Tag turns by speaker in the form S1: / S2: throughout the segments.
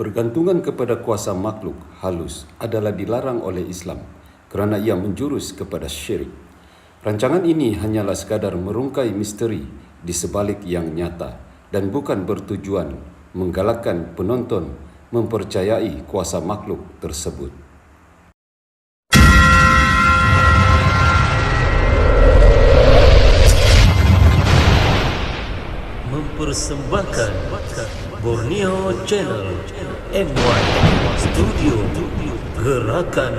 S1: Bergantungan kepada kuasa makhluk halus adalah dilarang oleh Islam kerana ia menjurus kepada syirik. Rancangan ini hanyalah sekadar merungkai misteri di sebalik yang nyata dan bukan bertujuan menggalakkan penonton mempercayai kuasa makhluk tersebut.
S2: Mempersembahkan Borneo Channel MY Studio Gerakan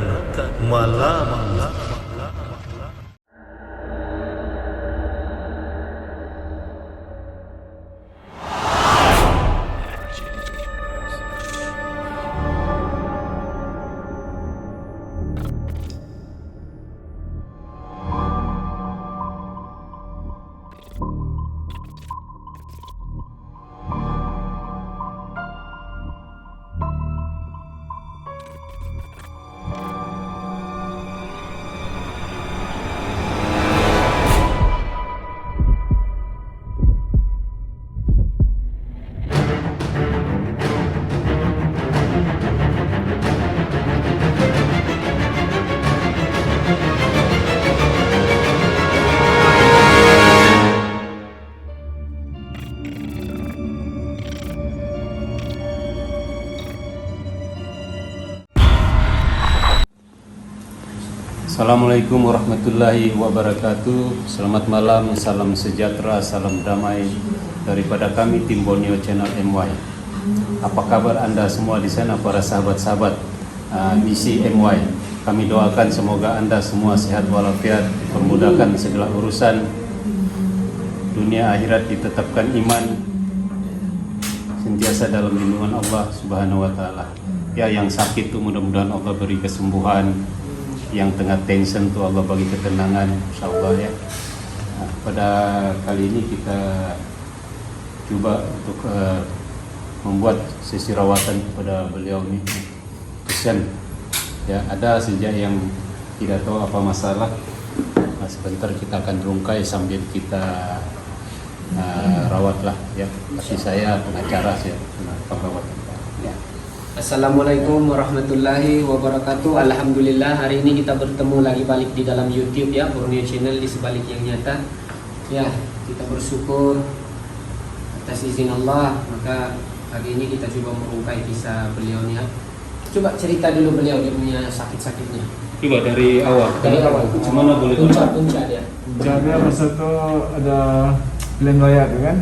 S2: Malam.
S1: Assalamualaikum warahmatullahi wabarakatuh. Selamat malam, salam sejahtera, salam damai daripada kami tim Borneo Channel MY. Apa kabar anda semua di sana, para sahabat-sahabat misi MY? Kami doakan semoga anda semua sehat walafiat, dipermudahkan segala urusan, dunia akhirat ditetapkan iman, sentiasa dalam lindungan Allah Subhanahu wa taala. Ya, yang sakit tu mudah-mudahan Allah beri kesembuhan, yang tengah tension tu Allah bagi ketenangan, insyaallah ya. Pada kali ini kita cuba untuk membuat sesi rawatan kepada beliau ni. Kesian ya, ada saja yang tidak tahu apa masalah. Sebentar kita akan rungkai sambil kita rawatlah ya. Tapi saya pengacara saya perawat. Ya.
S3: Assalamualaikum warahmatullahi wabarakatuh. Alhamdulillah, hari ini kita bertemu lagi balik di dalam YouTube ya, Borneo Channel di sebalik yang nyata. Ya, kita bersyukur atas izin Allah, maka hari ini kita coba merungkai kisah beliau nih ya. Coba cerita dulu beliau dia punya sakit-sakitnya.
S1: Coba dari awal.
S3: Dari awal.
S1: Gimana boleh
S3: puncak dia.
S4: Puncaknya masa itu ada pilihan raya tu kan,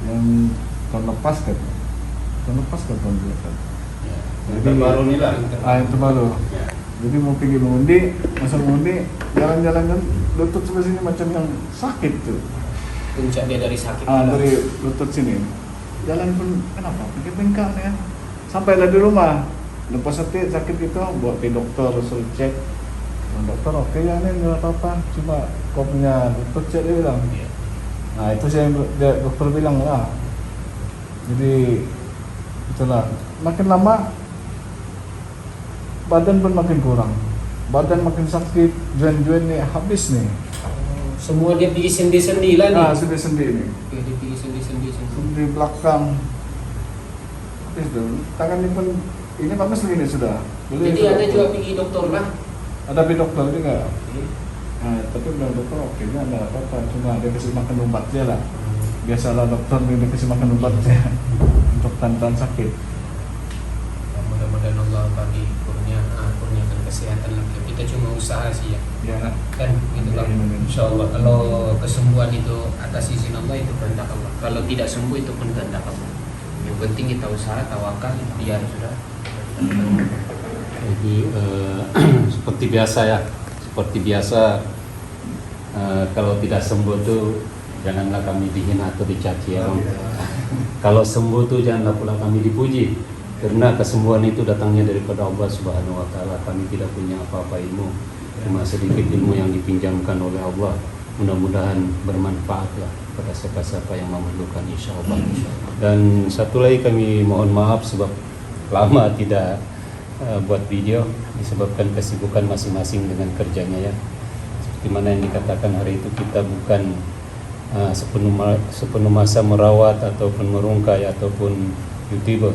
S4: yang tahun lepas kan tahun belakang.
S1: Jadi baru ni lah.
S4: Yang terbaru.
S1: Ya.
S4: Jadi mau pergi mengundi, masa mengundi jalan-jalan kan lutut sebelah sini macam yang sakit tu.
S3: Puncak dia dari sakit.
S4: Dari lutut sini. Jalan pun kenapa? Pergi bengkak ni kan. Sampailah di rumah. Lepas sakit gitu, bawa ke doktor, suruh cek. Dokter okey ya ni, enggak apa-apa. Cuma kau punya lutut cek dia bilang.
S1: Ya.
S4: Nah itu dokter bilang lah. Jadi itulah, makin lama badan pun makin kurang, badan makin sakit, join-join ni habis ni.
S3: Semua dia pergi sendi-sendi lah nih.
S4: Sendi-sendi ni.
S3: Dia pergi sendi-sendi.
S4: Sendi belakang. Habis tu. Tangan ni pun ini bagus begini sudah.
S3: Jadi ada juga pergi doktor lah.
S4: Ada pergi doktor juga. Tapi bilang dokter okey ni ada apa-apa, cuma dia kasih makan ubat je lah. Biasalah dokter dia kasih makan ubat je untuk tahan sakit.
S3: Mudah-mudahan Allah bagi kurniakan kesehatan lah. Kita cuma usaha sih ya.
S4: Ya.
S3: Kan gitu lah. Insyaallah kalau kesembuhan itu atas izin Allah itu kehendak Allah. Kalau tidak sembuh itu pun kehendak Allah. Yang penting kita usaha, tawakal, biar sudah.
S1: Jadi seperti biasa kalau tidak sembuh tu janganlah kami dihina atau dicaci ya. Kalau sembuh tu janganlah pula kami dipuji, karena kesembuhan itu datangnya daripada Allah Subhanahu wa taala. Kami tidak punya apa-apa ilmu, cuma sedikit ilmu yang dipinjamkan oleh Allah. Mudah-mudahan bermanfaatlah pada siapa-siapa yang memerlukan, insyaallah. Dan satu lagi kami mohon maaf sebab lama tidak buat video disebabkan kesibukan masing-masing dengan kerjanya ya. Seperti mana yang dikatakan hari itu, kita bukan sepenuh masa merawat ataupun merungkai ataupun YouTuber,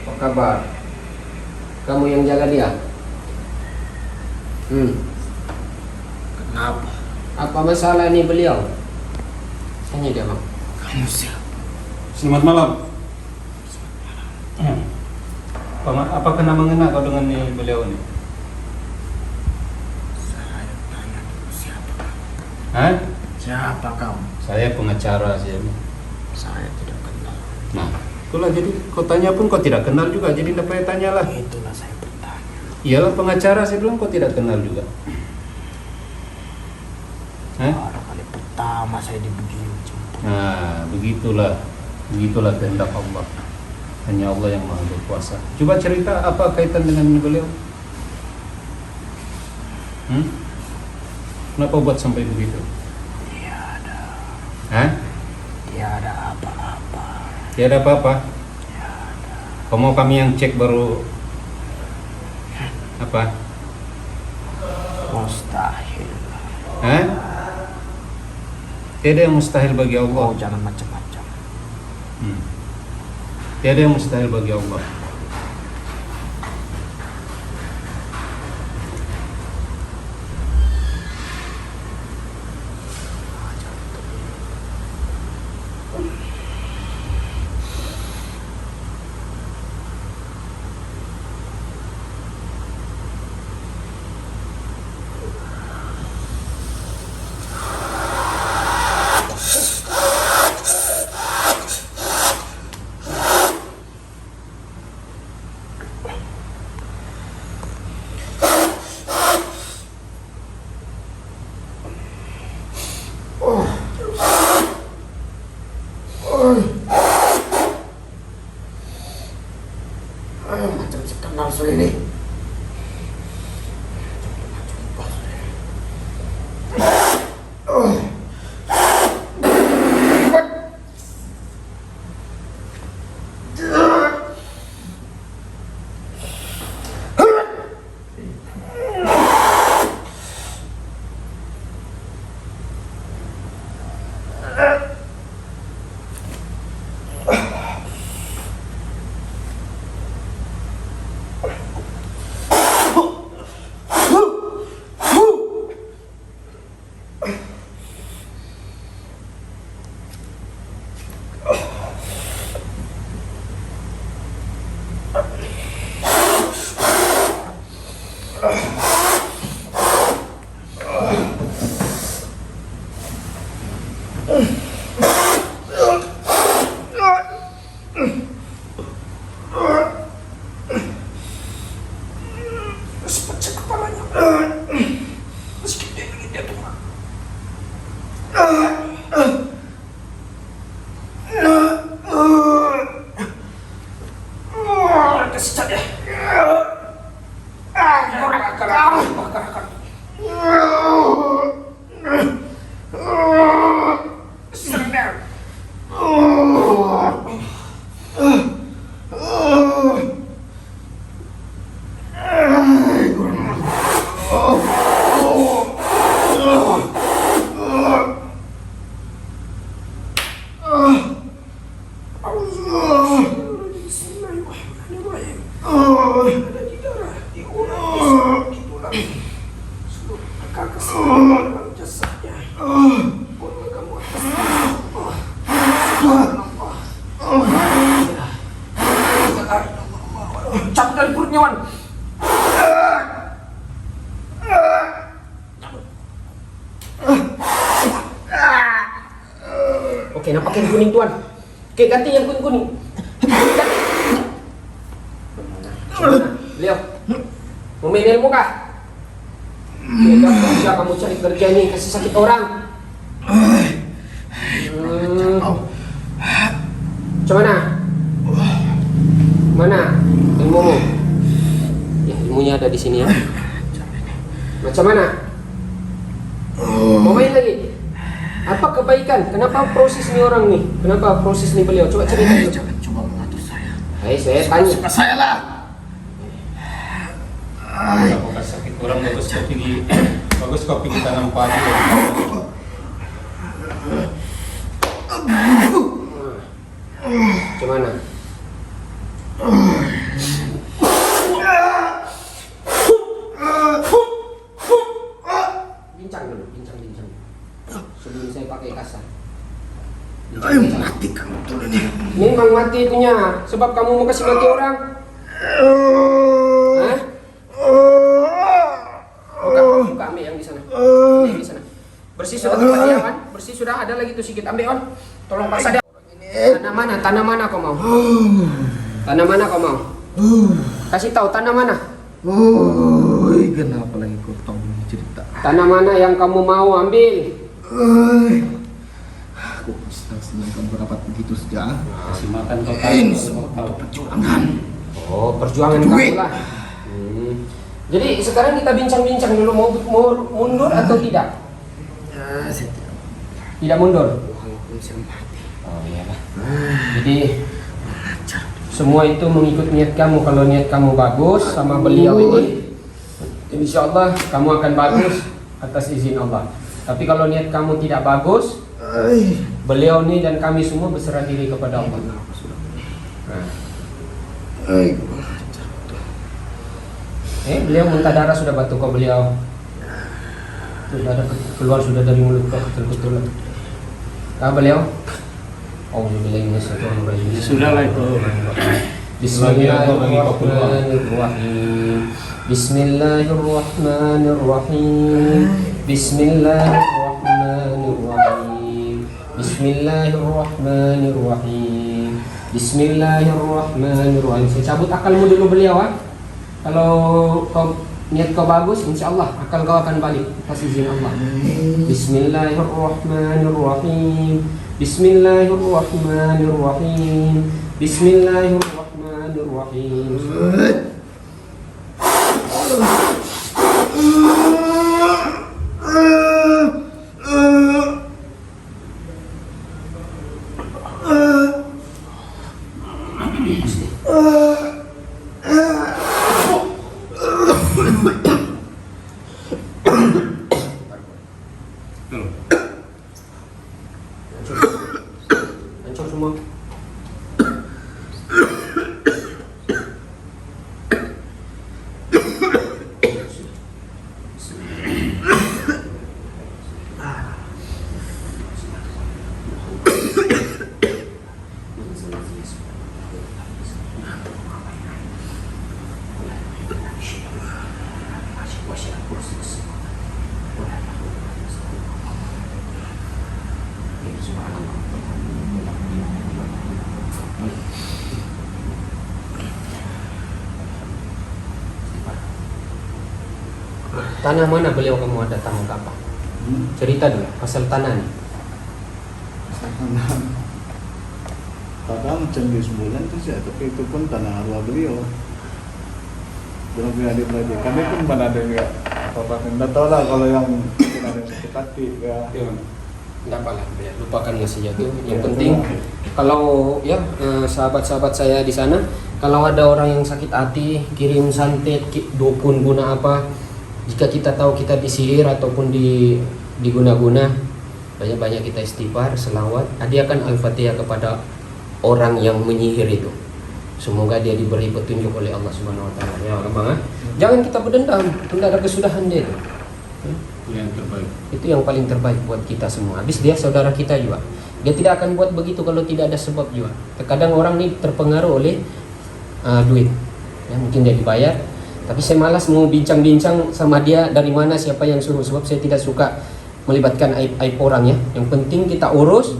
S3: kabar? Kamu yang jaga dia?
S5: Kenapa?
S3: Apa masalah ini beliau? Tanya dia, Bang.
S5: Kamu siapa?
S1: Selamat malam. Apa kena mengena kau dengan beliau ini?
S5: Saya tanya dulu siapa?
S1: Hah?
S5: Siapa kamu?
S1: Saya pengacara sih.
S5: Saya tidak kenal.
S1: Nah, itulah jadi kau tanya pun kau tidak kenal juga, jadi tidak payah tanyalah.
S5: Itulah saya bertanya.
S1: Iyalah pengacara, saya bilang kau tidak kenal juga. Hah?
S5: Baru kali pertama saya dibegini jemput.
S1: Nah, begitulah kehendak Allah. Hanya Allah yang Maha Berkuasa. Coba cerita apa kaitan dengan beliau? Kenapa buat sampai begitu?
S5: Tiada.
S1: Hah?
S5: Tiada apa-apa.
S1: Tiada apa-apa?
S5: Tiada.
S1: Kau mau kami yang cek baru apa?
S5: Mustahil.
S1: Hah? Tiada yang mustahil bagi Allah.
S5: Oh, jangan macam-macam.
S1: Tiada yang mustahil bagi Allah.
S5: Macam sekenal soal ini.
S3: Cabut dari perutnya, Wan. Oke, nampakin kuning, Tuan. Oke, ganti yang kuning-kuning. Ganti. Beliau, mau main ilmu kah? Tidak kerja kamu cari kerja nih, kasih sakit orang. Macam mana? Mana ilmumu? Ya, ilmunya ada di sini ya. Macam mana? Mau main lagi? Apa kebaikan? Kenapa proses ini orang nih? Kenapa proses ini beliau? Coba cerita dulu.
S5: Jangan coba mengatur saya.
S3: Hai, saya tanya.
S5: Suka saya lah.
S1: Bekas sakit orang bagus kopi kita nampak aja.
S3: Macam mana? mati itunya, sebab kamu mau kasih mati orang. Hah? Buka ambil yang di sana. Yang di sana. Bersih sudah tempatnya kan? Bersih sudah, ada lagi tuh sedikit, ambil on. Tolong paksa dia. Tanah mana? Tanah mana kau mau? Tanah mana kau mau? Kasih tahu tanah mana?
S5: Kenapa lagi kau tahu ini cerita?
S3: Tanah mana yang kamu mau ambil?
S5: Aku bisa senang kamu dapat begitu saja.
S1: Kasih makan kau
S5: Ini
S1: tahu.
S5: semua untuk perjuangan.
S3: Oh, perjuangan
S5: Duit.
S3: kamu lah. Jadi sekarang kita bincang-bincang dulu, mau mundur atau tidak?
S5: Ya, saya
S3: Tidak mundur.
S5: walaupun saya mati.
S3: Oh iyalah. Jadi semua itu mengikut niat kamu. Kalau niat kamu bagus sama beliau ini, insya Allah kamu akan bagus atas izin Allah. Tapi kalau niat kamu tidak bagus, beliau ini dan kami semua berserah diri kepada Allah. Nah. Beliau muntah darah sudah batu kau beliau. Sudah ada keluar sudah dari mulut kau betul-betul. Beliau? Bismillahirrahmanirrahim.
S4: Sudahlah itu.
S3: Bismillahirrahmanirrahim. Bismillahirrahmanirrahim. Bismillahirrahmanirrahim. Bismillahirrahmanirrahim. Bismillahirrahmanirrahim. Saya cabut akalmu dulu beliau, ha? Kalau kau niat kau bagus, insya Allah akal kau akan balik atas izin Allah. Bismillahirrahmanirrahim. Bismillahirrahmanirrahim. Bismillahirrahmanirrahim. Hancur semua. Tanah mana beliau kamu ada tamu ke apa? Cerita dulu pasal tanah nih.
S4: Kadang macam di sebulan tu sih, tapi itu pun tanah arwah beliau. Belum punya adik-beradik. Kami pun mana ada juga apa-apa. Tidak tahu lah kalau yang mungkin ada yang sakit hati ya.
S3: Tidak apalah, ya, lupakan saja itu. Yang penting kalau ya sahabat-sahabat saya di sana, kalau ada orang yang sakit hati, kirim santet, dukun guna apa, jika kita tahu kita disihir ataupun diguna-guna, banyak-banyak kita istighfar, selawat, hadiahkan Al-Fatihah kepada orang yang menyihir itu. Semoga dia diberi petunjuk oleh Allah Subhanahu wa taala. Ya, Bang. Jangan kita berdendam, tidak ada kesudahan dia itu.
S1: Itu yang terbaik.
S3: Itu yang paling terbaik buat kita semua. Habis dia saudara kita juga. Dia tidak akan buat begitu kalau tidak ada sebab juga. Terkadang orang ini terpengaruh oleh duit. Ya, mungkin dia dibayar, tapi saya malas mau bincang-bincang sama dia dari mana siapa yang suruh, sebab saya tidak suka melibatkan aib orang ya. Yang penting kita urus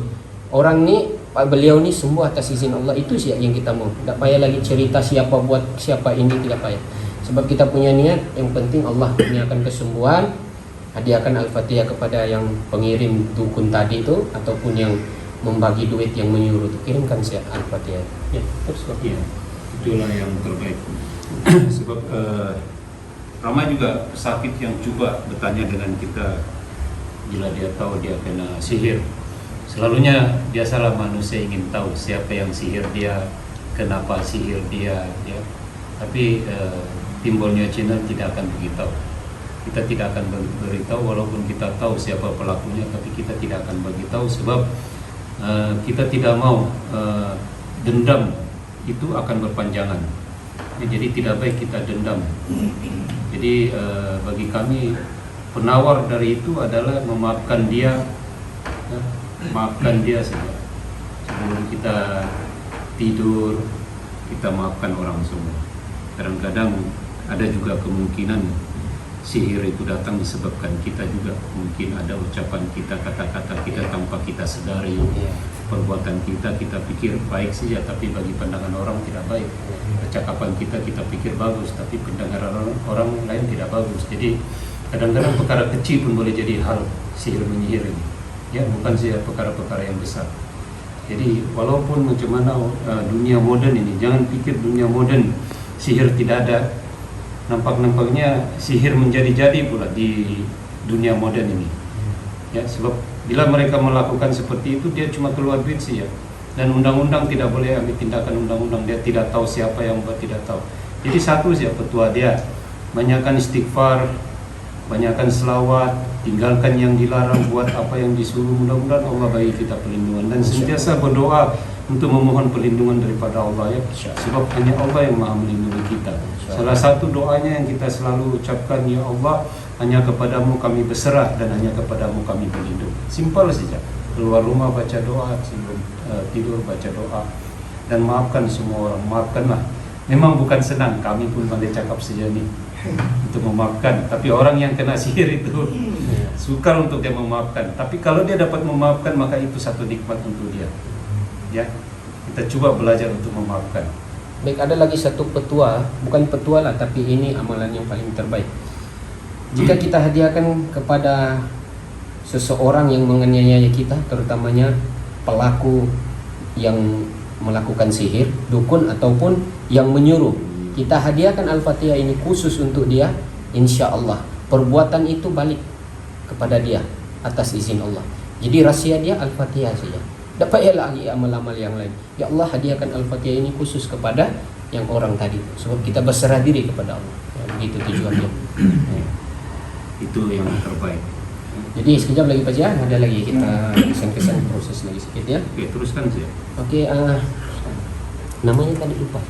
S3: orang ini, beliau ini sembuh atas izin Allah, itu sih yang kita mau. Tidak payah lagi cerita siapa buat siapa ini, tidak payah. Sebab kita punya niat, yang penting Allah kurniakan kesembuhan. Hadiahkan Al-Fatihah kepada yang pengirim dukun tadi itu, ataupun yang membagi duit yang menyuruh itu, kirimkan saya Al-Fatihah. Ya, terus
S1: Iya, itulah yang terbaik. Sebab ramai juga sakit yang coba bertanya dengan kita bila dia tahu dia kena sihir. Selalunya biasalah manusia ingin tahu siapa yang sihir dia, kenapa sihir dia, ya. Tapi Timbulnya channel tidak akan beritahu. Kita tidak akan beritahu walaupun kita tahu siapa pelakunya, tapi kita tidak akan beritahu sebab kita tidak mau dendam itu akan berpanjangan. Jadi tidak baik kita dendam. Jadi bagi kami penawar dari itu adalah memaafkan dia, maafkan dia saja sebelum kita tidur, kita maafkan orang semua. Kadang-kadang ada juga kemungkinan sihir itu datang disebabkan kita juga, mungkin ada ucapan kita, kata-kata kita tanpa kita sadari, perbuatan kita pikir baik saja tapi bagi pandangan orang tidak baik. Percakapan kita pikir bagus tapi pendengaran orang lain tidak bagus. Jadi kadang-kadang perkara kecil pun boleh jadi hal sihir menyihir ini, ya, bukan saja perkara-perkara yang besar. Jadi walaupun macam mana dunia moden ini, jangan pikir dunia moden sihir tidak ada. Nampak-nampaknya sihir menjadi-jadi pula di dunia moden ini, ya, sebab bila mereka melakukan seperti itu dia cuma keluar duit saja, dan undang-undang tidak boleh ambil tindakan undang-undang. Dia tidak tahu siapa yang buat, tidak tahu. Jadi satu saja petua dia, banyakkan istighfar, banyakkan selawat, tinggalkan yang dilarang, buat apa yang disuruh. Mudah-mudahan Allah bagi kita perlindungan, dan sentiasa berdoa untuk memohon perlindungan daripada Allah, ya, sebab hanya Allah yang maha melindungi kita. Salah satu doanya yang kita selalu ucapkan, ya Allah, hanya kepadamu kami berserah dan hanya kepadamu kami berlindung. Simpel saja. Keluar rumah baca doa, sebelum tidur baca doa, dan maafkan semua orang. Maafkanlah. Memang bukan senang, kami pun pandai cakap saja nih untuk memaafkan. Tapi orang yang kena sihir itu sukar untuk dia memaafkan. Tapi kalau dia dapat memaafkan, maka itu satu nikmat untuk dia. Ya, kita coba belajar untuk memaafkan.
S3: Baik, ada lagi satu petua, bukan petua lah, tapi ini amalan yang paling terbaik. Jika kita hadiahkan kepada seseorang yang menganiaya kita, terutamanya pelaku yang melakukan sihir, dukun ataupun yang menyuruh, kita hadiahkan Al-Fatihah ini khusus untuk dia, insya Allah perbuatan itu balik kepada dia atas izin Allah. Jadi rahasia dia Al-Fatihah saja. Tak payah lagi amal-amal yang lain. Ya Allah, hadiahkan Al-Fatihah ini khusus kepada yang orang tadi, sebab kita berserah diri kepada Allah. Ya, begitu tujuannya.
S1: Itu yang terbaik.
S3: Jadi sekejap lagi Pak Jian, ada lagi kita kesan-kesan proses lagi sedikit, ya.
S1: Oke, teruskan saja.
S3: Oke, namanya tadi lupa.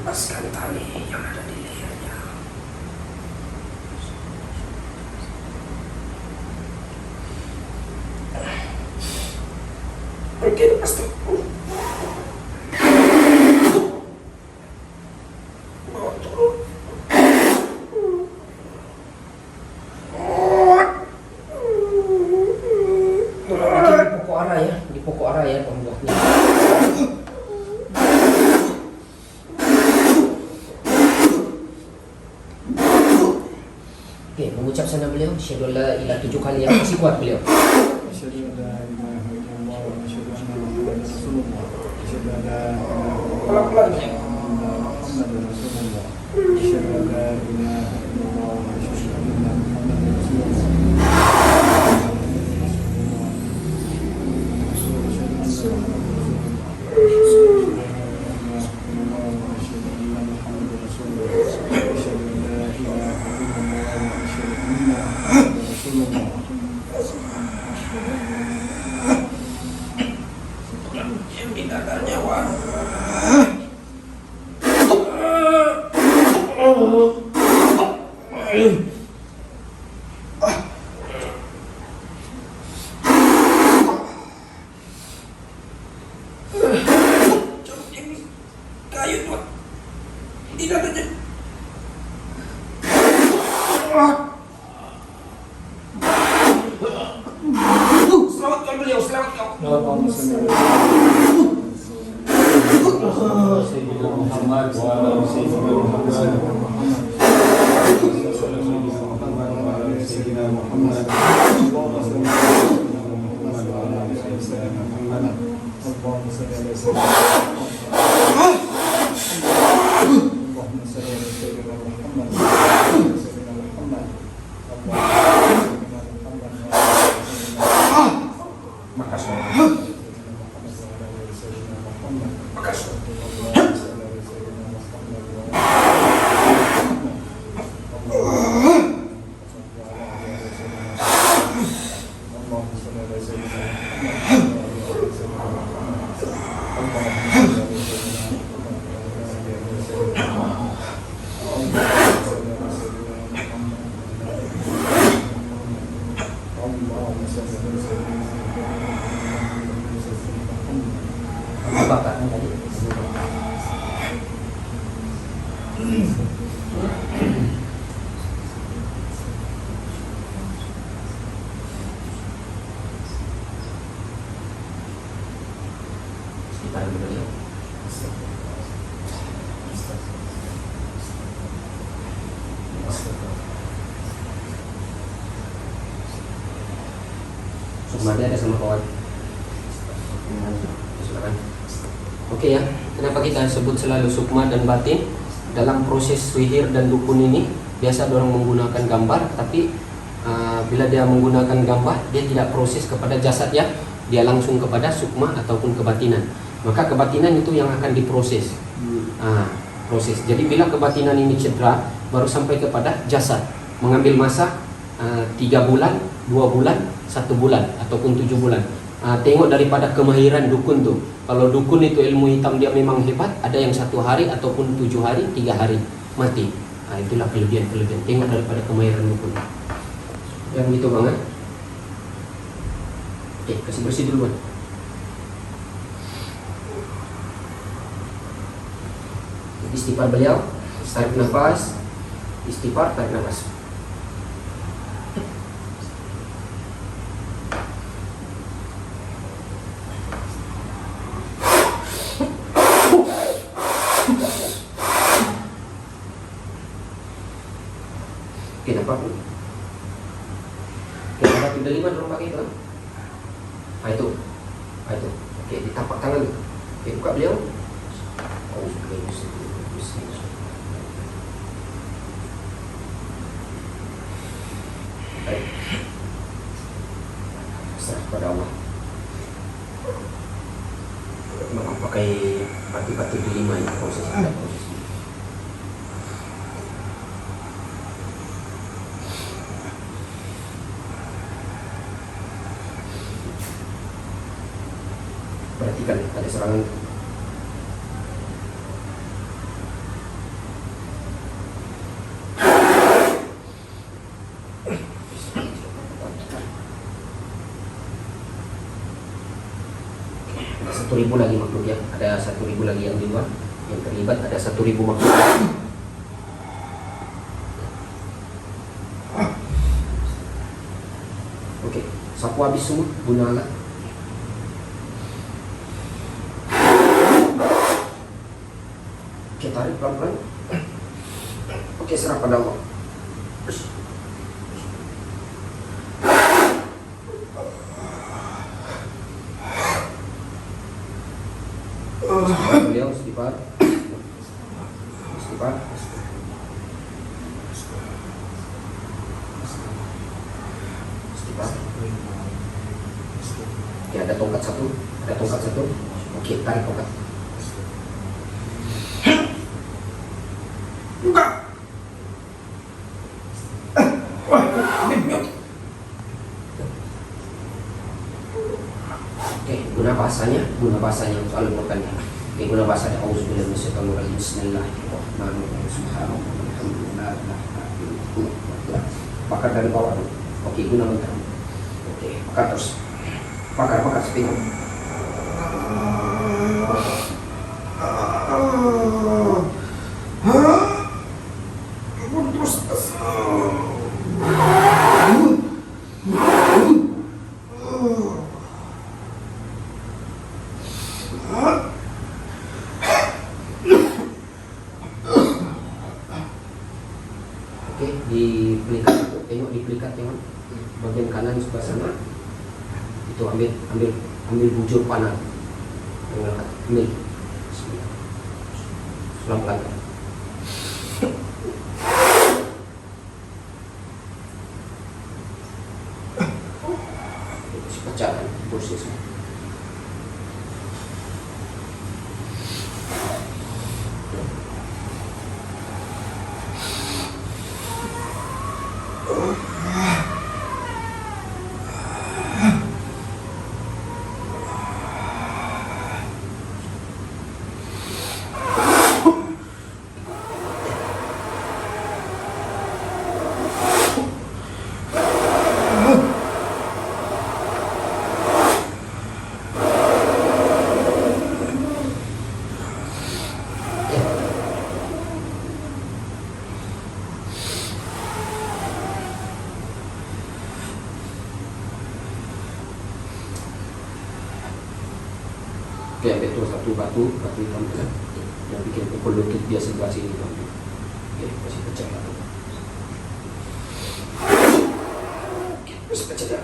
S5: Lepaskan tali yang ada di lehernya. Oke, lepas tuh. Bawa turun.
S3: Di pokok arah ya, di pokok arah ya pembuatnya. Oke, mengucap sana beliau, asyhadu alla ilaha 7 kali, yang masih kuat beliau.
S4: Asyhadu an la ilaha illallah wa asyhadu anna Muhammadan Rasulullah. Asyhadu an la
S5: Pelan-pelan.
S4: ilaha illallah wa Muhammadan Rasulullah. Asyhadu an la ilaha illallah wa asyhadu anna Muhammadan Rasulullah.
S5: Selamatkan beliau, selamatkan.
S1: Sayyidina Muhammad wa ala Sayyidina Muhammad. Sayyidina Muhammad.
S3: Bakar tadi. Ditarik dulu ya. Sukmanya ada sama kawan. Silakan. Oke ya, kenapa kita sebut selalu sukma dan batin? Dalam proses sihir dan dukun ini biasa orang menggunakan gambar, tapi bila dia menggunakan gambar, dia tidak proses kepada jasad ya, dia langsung kepada sukma ataupun kebatinan. Maka kebatinan itu yang akan diproses. Proses. Jadi bila kebatinan ini cedera, baru sampai kepada jasad. Mengambil masa 3 bulan, 2 bulan, 1 bulan ataupun 7 bulan. Tengok daripada kemahiran dukun tuh. Kalau dukun itu ilmu hitam dia memang hebat, ada yang 1 hari ataupun 7 hari, 3 hari mati. Itulah kelebihan-kelebihan. Tengok daripada kemahiran dukun. Yang gitu banget. Oke, kasih bersih dulu, Bang. Istighfar beliau, tarik nafas, istighfar, tarik nafas. Kenapa pun? Kenapa tidak 5 dorong pakai itu? Itu. Oke, ditapak tangan. Oke, buka beliau. Baik. Serah kepada Allah. Memang pakai batu-batu delima ini proses. Perhatikan ada serangan. Ada 1.000 lagi makhluk ya. Ada 1.000 lagi yang di luar yang terlibat. Ada 1.000 makhluk. Oke, sapu habis semua guna alat. Oke, tarik pelan-pelan. Oke, serah pada Allah. Beliau istighfar. Oke, ada tongkat satu. Oke, tarik tongkat.
S5: Buka.
S3: Oke, guna bahasanya untuk Al-Qur'annya. Oke, guna bahasanya auzubillahi minasyaitonirrajim. Bismillahirrahmanirrahim. Subhanallah. Bakar dari bawah. Oke, guna mantra. Oke, bakar terus. Bakar sepinggang. Oke, di pelikat itu, tengok di pelikat yang bagian kanan sebelah sana. Itu ambil bujur panah. Ambil. Pelan-pelan. Pecahkan kursi semua. Oke, betul satu batu hitam ya. Yang bikin pukul lutut dia sebelah sini Bang. Oke, masih pecah batu. Oke, masih pecah ya.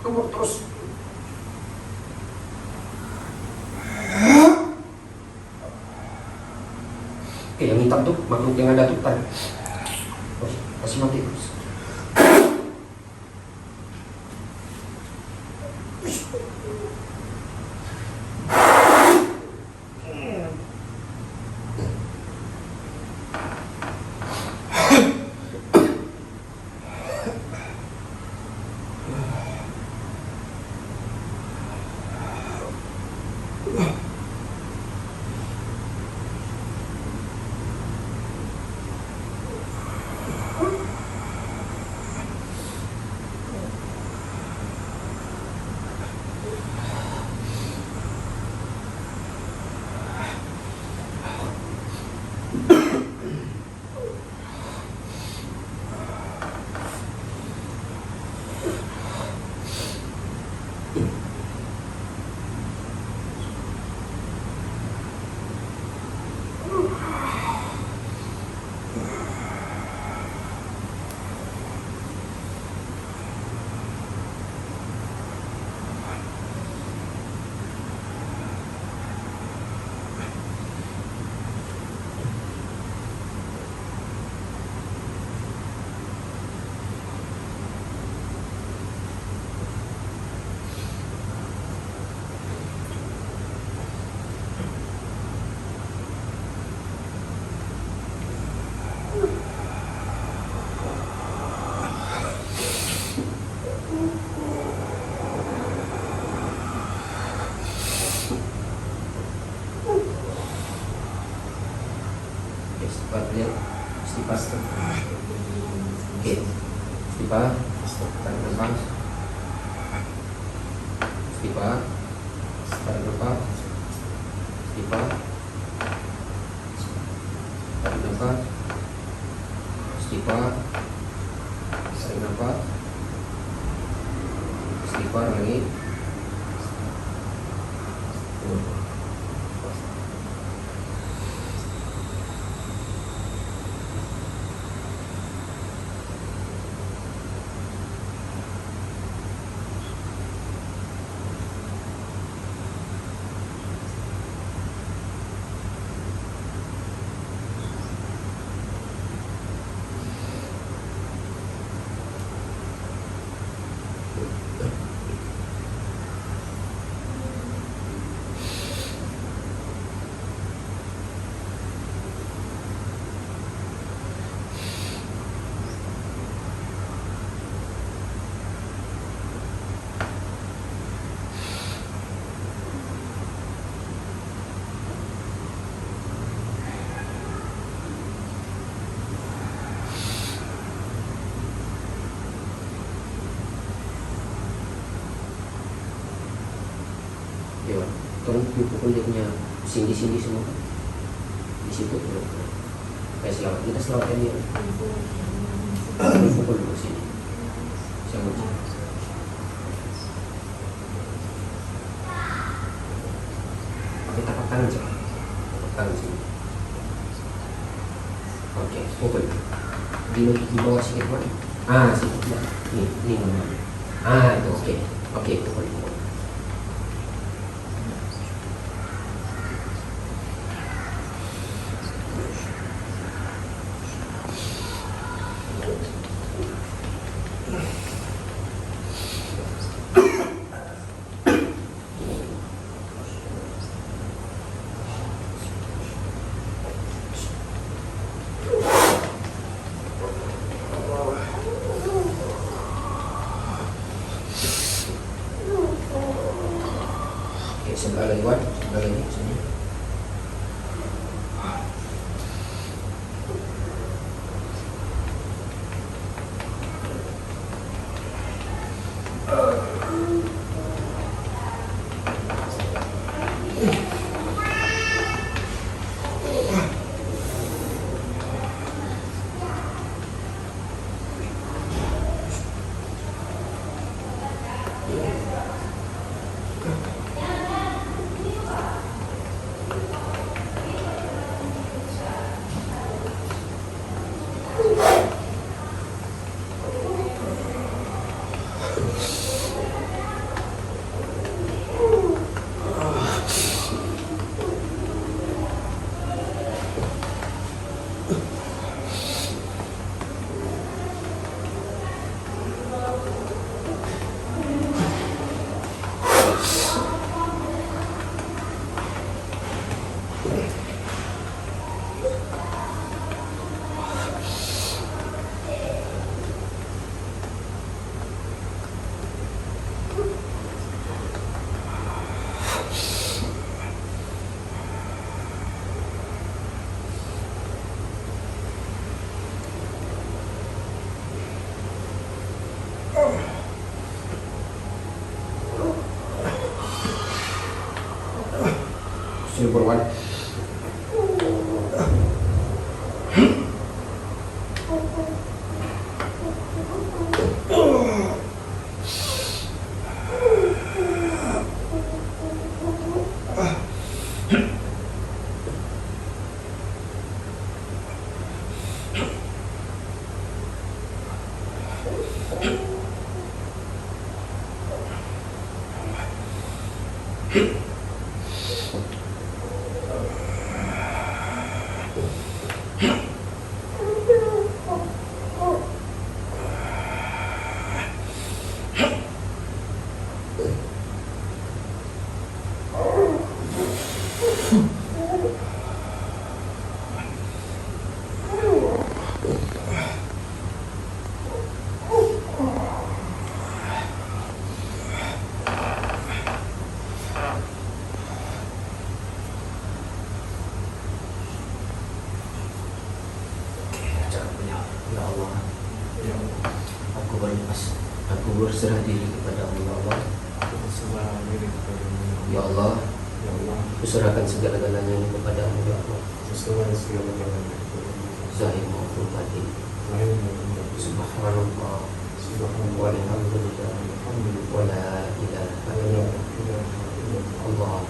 S3: Kabur terus. Oke, yang hitam tuh makhluk yang ada tuh tadi. Oh, kasih mati terus. Istighfar ya, istighfar. Oke, istighfar, tarik nafas, istighfar, tarik nafas, istighfar, tarik nafas, istighfar, tarik nafas, istighfar lagi. Ya, tolong pukul dia punya sini semua di situ tuh. Kayak selawat, kita selawatkan dia. Pukul dulu sini. Siapa sih? Pakai tapak tangan coba. Tapak tangan sini. Oke, pukul. Di bawah sedikit mana? Ah, sini. Ini mana? Ah, itu oke. Oke, pukul. Sebelah lagi Wan, sebelah lagi sini. Silverwan. Ya Allah, aku berlepas, aku berserah diri kepada Allah. Ya Allah, aku serahkan segala-galanya ini kepadamu ya Allah. Zahir maupun batin. Subhanallah, walhamdulillah, wala ilaha illallah. Allah.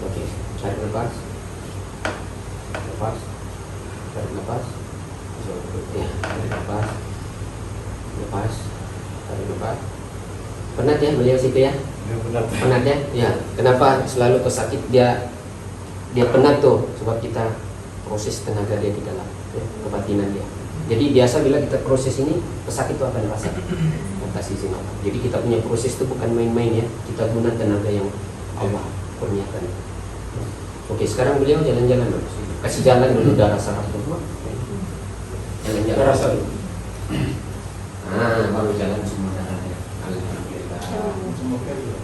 S3: Oke, tarik nafas, nafas, tarik nafas, ya, tarik nafas, nafas, tarik nafas. Penat ya beliau situ ya? Penat ya? Ya. Kenapa selalu pesakit dia penat tuh? Sebab kita proses tenaga dia di dalam, ya, kebatinan dia. Jadi biasa bila kita proses ini, pesakit itu akan rasa atas izin Allah. Jadi kita punya proses itu bukan main-main ya, kita guna tenaga yang Allah kurniakan. Oke, sekarang beliau jalan-jalan dulu. Kasih jalan dulu darah saraf dulu. Jalan-jalan.
S5: Darah saraf.
S3: Nah, baru jalan semua darahnya. Alhamdulillah.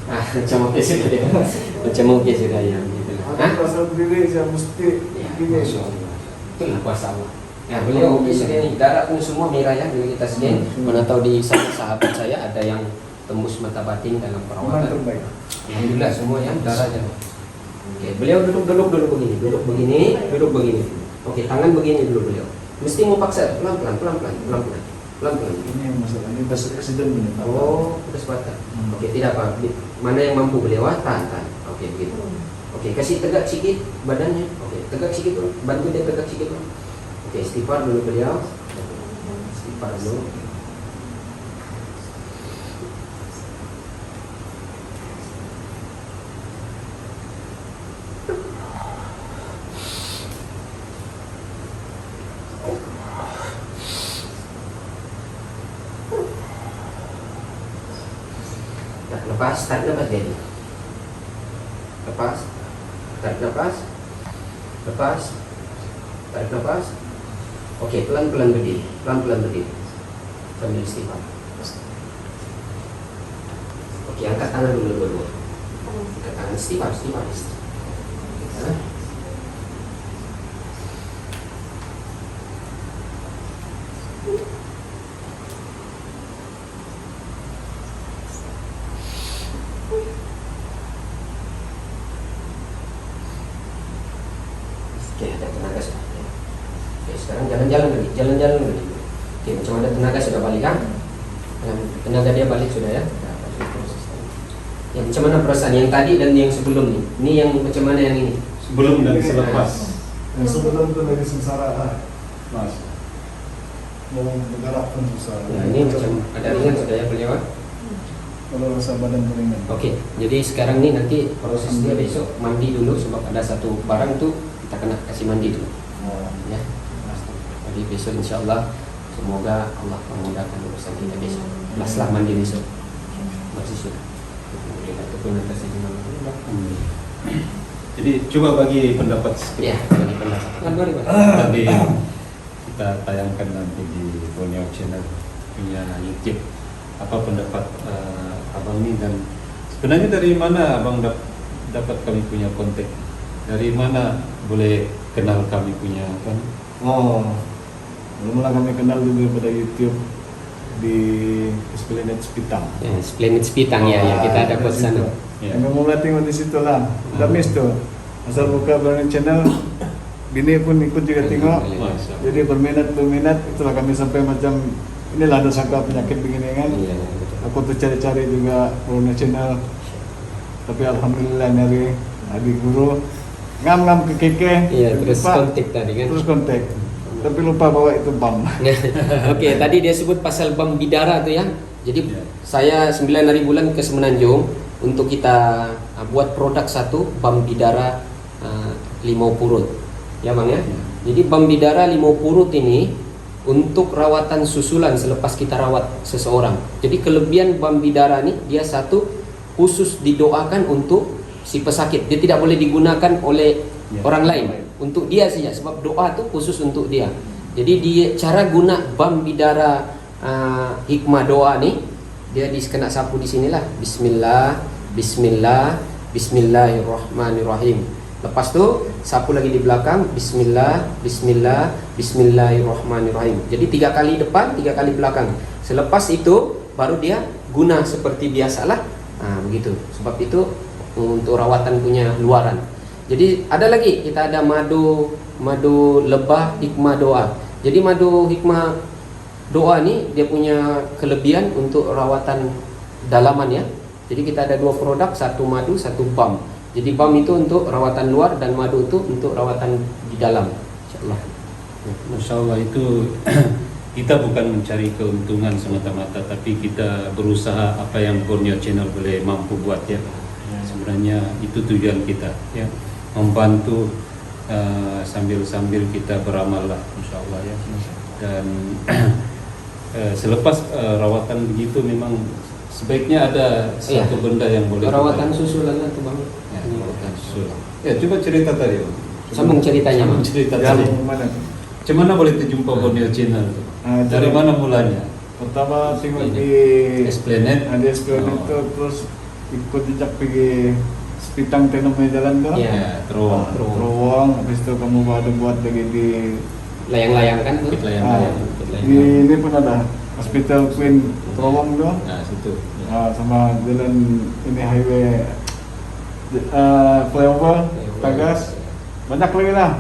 S3: Macam oke sudah ya. Macam oke sudah ya. Gitu.
S4: Aku rasa diri saya mesti
S3: Ya,
S4: gini.
S3: Masya Allah. Itulah kuasa Allah. Ya, beliau oke sudah nih. Darah pun semua merah ya. Bila kita scan, mana tahu di sana sahabat saya ada yang tembus mata batin dalam
S4: Yang
S3: perawatan.
S4: terbaik.
S3: Alhamdulillah semua yang darahnya. Oke, beliau duduk begini, duduk begini. Oke, tangan begini dulu beliau. Mesti mau paksa pelan-pelan.
S4: Ini yang masalah, ini bas accident ini.
S3: Oh, putus patah. Oke, tidak apa. Mana yang mampu beliau tahan. Oke, begitu. Oke, kasih tegak sikit badannya. Oke, tegak sikit dulu. Bantu dia tegak sikit dulu. Oke, istighfar dulu beliau. Istighfar dulu. Nah, lepas, tarik nafas jadi. Lepas, tarik nafas. Lepas, tarik nafas. Oke, pelan-pelan berdiri, sambil istighfar. Oke, angkat tangan dulu dua-dua. Angkat tangan, istighfar. Hah? Oke, ada tenaga sudah. Oke, sekarang jalan-jalan lagi. Oke, macam ada tenaga sudah balik kan? Tenaga dia balik sudah ya. Ya, macam mana perasaan yang tadi dan yang sebelum nih? Ini yang macam mana yang ini?
S1: Sebelum dan selepas.
S4: Yang sebelum itu lagi sengsara, Mas. Mau bergerak pun susah.
S3: Nah, ini macam ada ringan sudah ya beliau.
S4: Kalau rasa badan beringan.
S3: Oke, jadi sekarang nih nanti proses dia besok mandi dulu sebab ada satu barang tuh kita kena kasih mandi dulu.
S4: Oh.
S3: Ya. Jadi besok insya Allah semoga Allah memudahkan urusan kita besok. Setelah mandi besok. Masih sudah. Ataupun atas izin Allah.
S1: Jadi coba bagi pendapat sedikit.
S3: Ya, bagi pendapat. Mari, Pak.
S1: Tadi kita tayangkan nanti di Borneo Channel punya YouTube. Apa pendapat abang ini, dan sebenarnya dari mana abang dapat kami punya kontak? Dari mana boleh kenal kami punya kan?
S4: Oh, mula kami kenal dulu pada YouTube di Esplanade Spitang.
S3: Ya, Esplanade Spitang ya, kita ada buat sana.
S1: Ya.
S4: Kami mulai tengok di situ lah. Udah miss tuh. Asal buka Borneo Channel, bini pun ikut juga tengok.
S1: Masya Allah.
S4: Jadi berminat, itulah kami sampai macam inilah ada sangka penyakit begini kan.
S3: Iya, betul.
S4: Aku tuh cari-cari juga Borneo Channel. Tapi alhamdulillah nyari adik guru ngam ke keke.
S3: Iya, terus
S4: lupa.
S3: kontak tadi kan.
S4: Terus kontak. Tapi lupa bawa itu BAM.
S3: Oke, tadi dia sebut pasal bam bidara tuh ya. Jadi
S1: Ya.
S3: saya 9 hari bulan ke Semenanjung untuk kita buat produk satu bam bidara limau purut. Ya Bang ya. Jadi bam bidara limau purut ini untuk rawatan susulan selepas kita rawat seseorang. Jadi kelebihan bam bidara ini dia satu khusus didoakan untuk si pesakit. Dia tidak boleh digunakan oleh
S1: Ya.
S3: orang lain. Untuk dia saja sebab doa itu khusus untuk dia. Jadi dia cara guna bam bidara hikmah doa nih, dia kena sapu di sinilah. Bismillahirrahmanirrahim. Lepas tu sapu lagi di belakang. Bismillahirrahmanirrahim. Jadi 3 kali depan, 3 kali belakang. Selepas itu baru dia guna seperti biasalah. Begitu. Sebab itu untuk rawatan punya luaran. Jadi ada lagi, kita ada madu lebah hikmah doa. Jadi madu hikmah doa ni dia punya kelebihan untuk rawatan dalaman ya. Jadi kita ada 2 produk, satu madu, satu bam. Jadi bam itu untuk rawatan luar dan madu itu untuk rawatan di dalam. Insyaallah.
S1: Masya Allah, itu kita bukan mencari keuntungan semata-mata, tapi kita berusaha apa yang Borneo Channel boleh mampu buat ya. Sebenarnya itu tujuan kita ya, membantu sambil kita beramal lah, insya Allah ya. Dan selepas rawatan begitu memang sebaiknya ada satu benda yang boleh
S3: Rawatan susulan itu Bang.
S1: ya, rawatan susulan. Ya coba cerita tadi Bang.
S3: Sambung ceritanya Bang.
S1: Cerita
S4: Yang
S1: tadi.
S4: mana tuh?
S1: Cemana boleh terjumpa Borneo Channel tuh? Dari mana mulanya?
S4: Pertama tengok di
S1: Esplanade.
S4: ada Esplanade
S1: Oh.
S4: itu, terus ikut jejak pergi Sepitang Tenomnya jalan kan?
S3: Iya.
S1: Ya, terowong.
S4: Terowong, habis itu kamu ada buat lagi di
S3: Layang-layang kan tuh.
S1: Bukit Layang-Layang.
S4: di ini pun ada Hospital Queen Terowong tuh.
S1: Nah, situ.
S4: Sama jalan ini highway flyover Tagas, banyak lagi lah.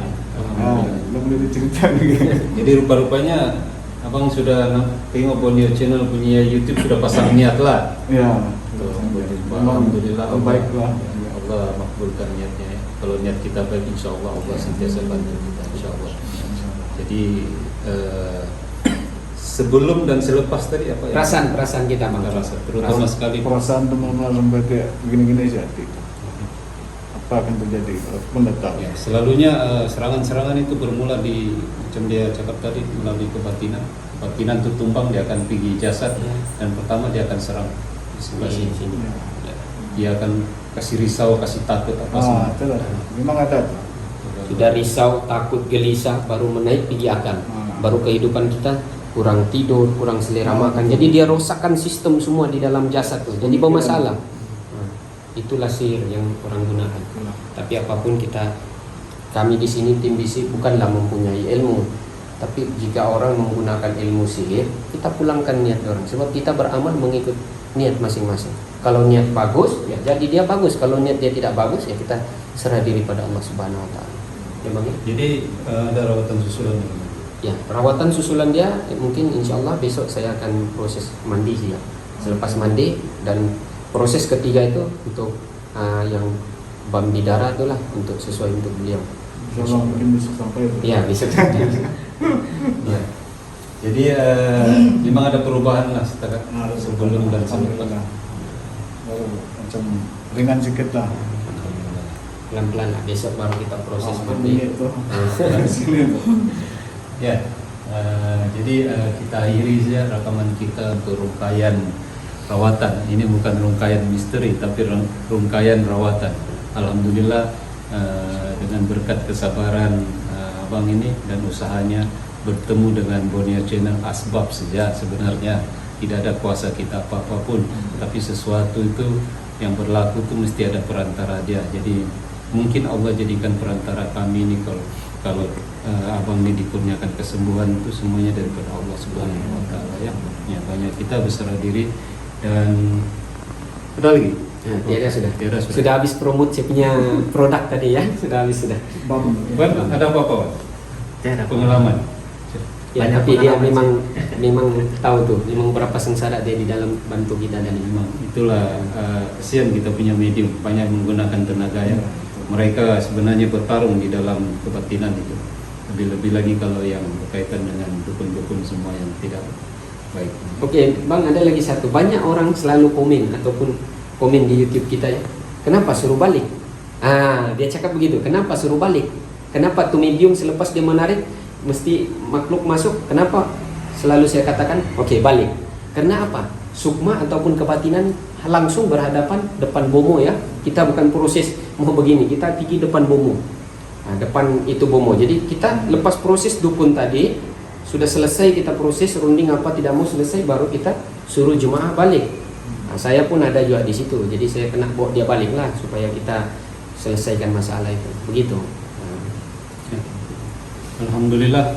S4: Belum boleh dicerita lagi.
S1: Jadi rupa-rupanya Abang sudah tengok Borneo Channel punya YouTube sudah pasang niat lah.
S4: Ya,
S1: Alhamdulillah
S4: baik lah.
S1: Ya Allah makbulkan niatnya ya. Kalau niat kita baik insya Allah Allah sentiasa bantu kita insya Allah. Jadi sebelum dan selepas tadi apa ya?
S3: Perasaan kita Bang.
S1: Rasa terutama sekali
S4: Perasaan teman-teman sampai kayak begini-gini saja. Apa akan terjadi pun tidak tahu.
S1: ya, selalunya serangan-serangan itu bermula di macam dia cakap tadi melalui kebatinan. Kebatinan itu tumbang dia akan pergi jasad dan pertama dia akan serang di sebelah sini. Ya. Dia akan kasih risau, kasih takut apa semua.
S4: Itulah. Memang ada tuh.
S3: Sudah risau, takut, gelisah, baru menaik pergi akan. Baru kehidupan kita kurang tidur, kurang selera makan. Jadi dia rosakkan sistem semua di dalam jasad tuh. Jadi bermasalah. Itulah sihir yang orang gunakan. Tapi apapun kami di sini tim BC bukanlah mempunyai ilmu. Tapi jika orang menggunakan ilmu sihir, kita pulangkan niat orang. Sebab kita beramal mengikut niat masing-masing. Kalau niat bagus, ya jadi dia bagus. Kalau niat dia tidak bagus, ya kita serah diri pada Allah Subhanahu Wa Taala. Ya Bang ya?
S1: Jadi ada rawatan susulan.
S3: Ya, perawatan susulan dia mungkin insya Allah besok saya akan proses mandi sih ya. Selepas mandi dan proses ketiga itu untuk yang bam di darah itulah untuk sesuai untuk beliau.
S4: Insyaallah mungkin bisa sampai.
S3: Iya bisa saja.
S1: Ya. Jadi memang ada perubahan lah sebelum dan selepas.
S4: Macam ringan sedikit lah.
S3: Pelan-pelan lah besok baru kita proses mandi.
S4: Menit tuh. Sini tuh.
S1: Ya, jadi kita akhiri saja rekaman kita untuk rungkaian rawatan. Ini bukan rungkaian misteri, tapi rungkaian rawatan. Alhamdulillah dengan berkat kesabaran abang ini dan usahanya bertemu dengan Borneo Channel asbab saja sebenarnya tidak ada kuasa kita apa-apa pun, tapi sesuatu itu yang berlaku itu mesti ada perantara dia. Jadi mungkin Allah jadikan perantara kami ini kalau abang ini dikurniakan kesembuhan itu semuanya daripada Allah Subhanahu Wa Taala ya. Ya banyak kita berserah diri dan ada lagi.
S3: Tiada sudah.
S1: Tiada sudah.
S3: Sudah habis promote saya punya produk tadi ya. Sudah habis sudah.
S1: Wan, ada apa-apa Wan? Pengalaman.
S3: Ya, tapi dia memang tahu tuh, memang berapa sengsara dia di dalam bantu kita dan
S1: Memang itulah kesian kita punya medium banyak menggunakan tenaga ya. Mereka sebenarnya bertarung di dalam kebatinan itu. Lebih-lebih lagi kalau yang berkaitan dengan dukun-dukun semua yang tidak baik.
S3: Oke, Bang, ada lagi satu. Banyak orang selalu komen ataupun komen di YouTube kita ya. Kenapa suruh balik? Dia cakap begitu. Kenapa suruh balik? Kenapa tuh medium selepas dia menarik mesti makhluk masuk? Kenapa? Selalu saya katakan, oke, balik. Karena apa? Sukma ataupun kebatinan langsung berhadapan depan bomo ya. Kita bukan proses mau begini, kita pergi depan bomo. Depan itu bomo. Jadi kita lepas proses dukun tadi, sudah selesai kita proses runding apa tidak mau selesai, baru kita suruh jemaah balik. Saya pun ada juga di situ, jadi saya kena bawa dia balik lah supaya kita selesaikan masalah itu. Begitu.
S1: Alhamdulillah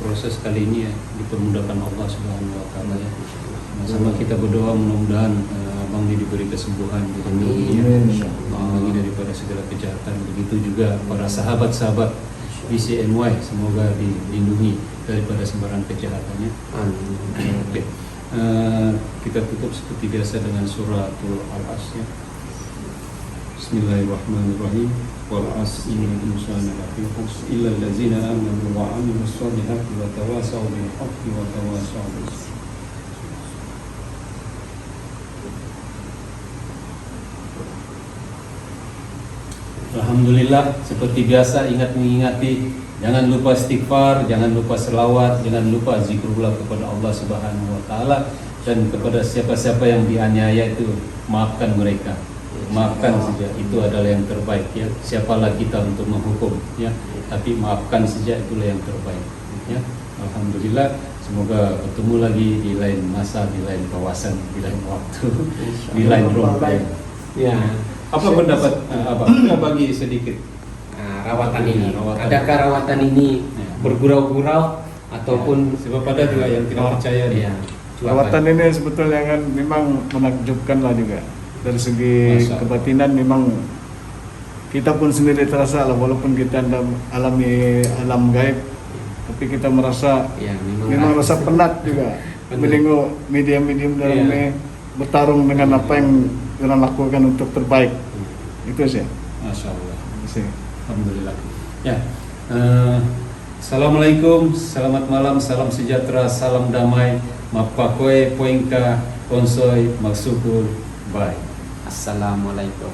S1: proses kali ini ya dipermudahkan Allah Subhanahu Wa Taala ya. Sama kita berdoa mudah-mudahan abang ini diberi kesembuhan dilindungi ya. Lagi daripada segala kejahatan. Begitu juga para sahabat-sahabat BCNY semoga dilindungi daripada sembarang kejahatannya. Oke. Kita tutup seperti biasa dengan suratul Al-Asr ya. Bismillahirrahmanirrahim. Wal 'asri innal insana lafi khusr illa allazina amanu wa 'amilus solihati wa tawasaw bil haqqi wa tawasaw bis sabr. Alhamdulillah, seperti biasa ingat mengingati, jangan lupa istighfar, jangan lupa selawat, jangan lupa zikrullah kepada Allah Subhanahu wa taala, dan kepada siapa-siapa yang dianiaya itu maafkan mereka. Maafkan saja, itu adalah yang terbaik ya. Siapalah kita untuk menghukum ya, tapi maafkan saja, itulah yang terbaik ya. Alhamdulillah, semoga bertemu lagi di lain masa, di lain kawasan, di lain waktu, di lain ruang.
S3: Ya.
S1: Apa pendapat Abang? Kita bagi sedikit.
S3: Nah, rawatan ini,
S1: Rawatan.
S3: adakah rawatan ini
S1: Ya.
S3: bergurau-gurau ataupun
S1: sebab ada juga yang tidak percaya
S3: ya,
S4: Rawatan ini sebetulnya kan memang menakjubkan lah juga. Dari segi
S1: Masa.
S4: kebatinan memang kita pun sendiri terasa lah, walaupun kita alami alam gaib, tapi kita merasa
S3: ya,
S4: memang rasa penat juga
S3: Benar.
S4: menengok medium-medium dalam
S3: Iya.
S4: ini bertarung dengan apa yang orang lakukan untuk terbaik. Itu sih.
S1: Masya Allah.
S4: Itu sih.
S1: Alhamdulillah. Ya. Assalamualaikum, selamat malam, salam sejahtera, salam damai, mapakoe, poingka, konsoi, maksukul, bye.
S3: Assalamualaikum.